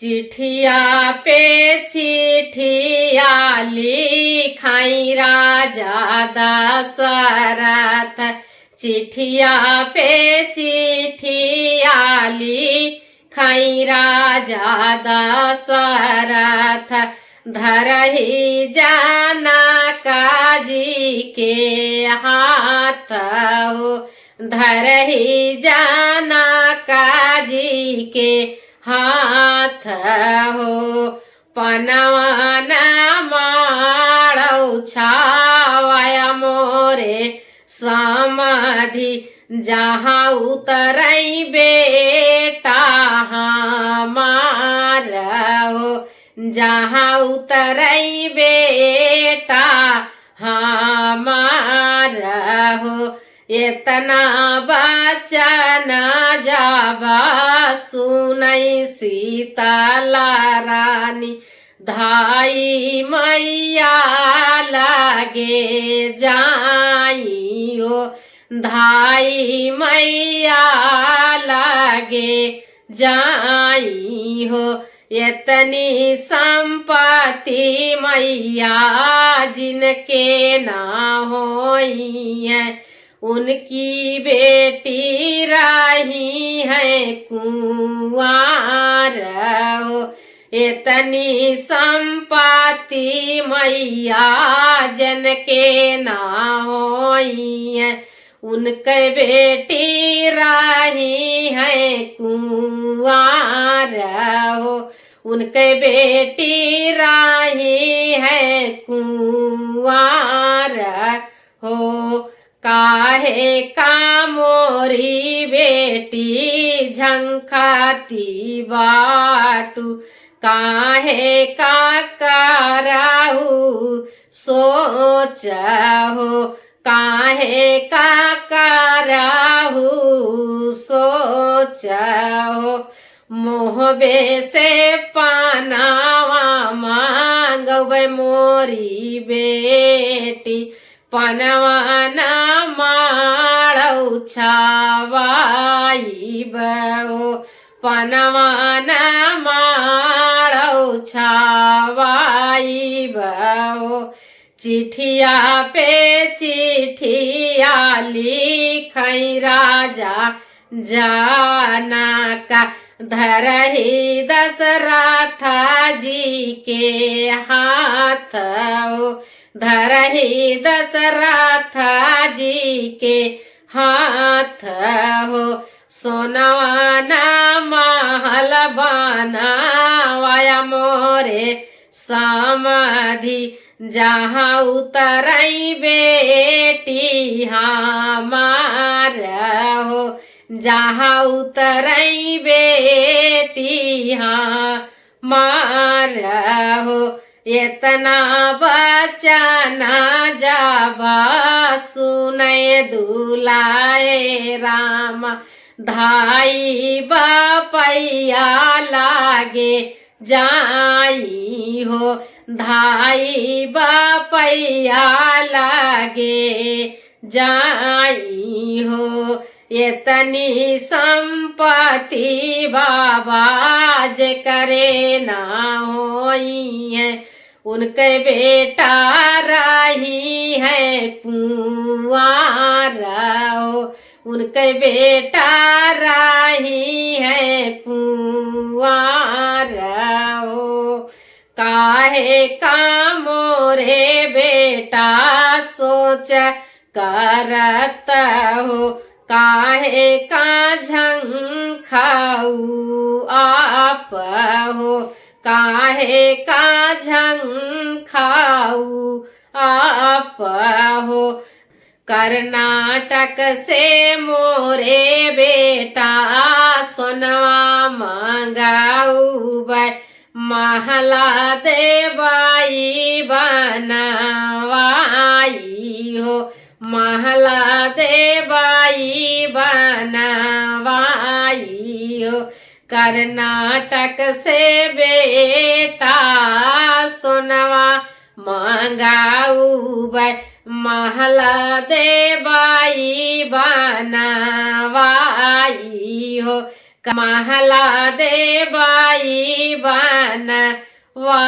चिठिया पे चिठिया लिखाई राजा दशरथ। चिठिया पे चिठिया लिखाई राजा दशरथ। धरही जनकाजी के हाथ हो। धरही जनकाजी के हाथ हो। पनवन माड़ौ छावया मोरे समाधि। जहाँ उतरई बेटा हमार हो। जहाँ उतरई बेटा हमार हो। इतना बचन जब सुनई सीतला रानी। धाई मैया लगे जाई हो। धाई मैया लगे जाई हो। इतनी संपत्ति मैया जिनके ना होई है। उनकी बेटी रही है कुंवार हो। इतनी संपत्ति मैया जिनके ना होई है। उनके बेटी रही है कुंवार हो। उनके बेटी रही है कुंवार हो। काहे का मोरी बेटी झंखाती बाटू। काहे का कराहू सोच हो। काहे का कराहू सोच हो। मोहबे से पनावा मांगवे मोरी बेटी। पनवाना माड़ौ छावाई बहो। पनवाना माड़ौ छावाई बहो। चिठिया पे चिठिया लिखई राजा जनका। धरही दशरथ जी के हाथ हो। धरही दशरथ जी के हाथ हो। सोनवाना महल बनावाया मोरे समाधि। जहाँ उतरई बेटी हमार हो। जहाँ उतरई बेटी हमार हो। इतना बचन जब सुनय दुलाए राम। धाई बपैया लागे जाई हो। धाई बपैया लागे जाई हो। इतनी संपत्ति बाबा जे करे ना होई है। उनके बेटा रही है कुंवार हो। उनके बेटा रही है कुंवार हो। काहे का मोरे बेटा सोच करत हो। काहे का झंखाऊ आप हो। काहे का झंखाऊ आप हो। कर्नाटक से मोरे बेटा सोनवा मंगाऊ बै। महला देवाई बनवाई हो। महला देवाई बनवाई हो। कर्नाटक से बेटा सोनवा मंगाऊ बै। महला देवाई बनवाई हो। महला देवाई मन वा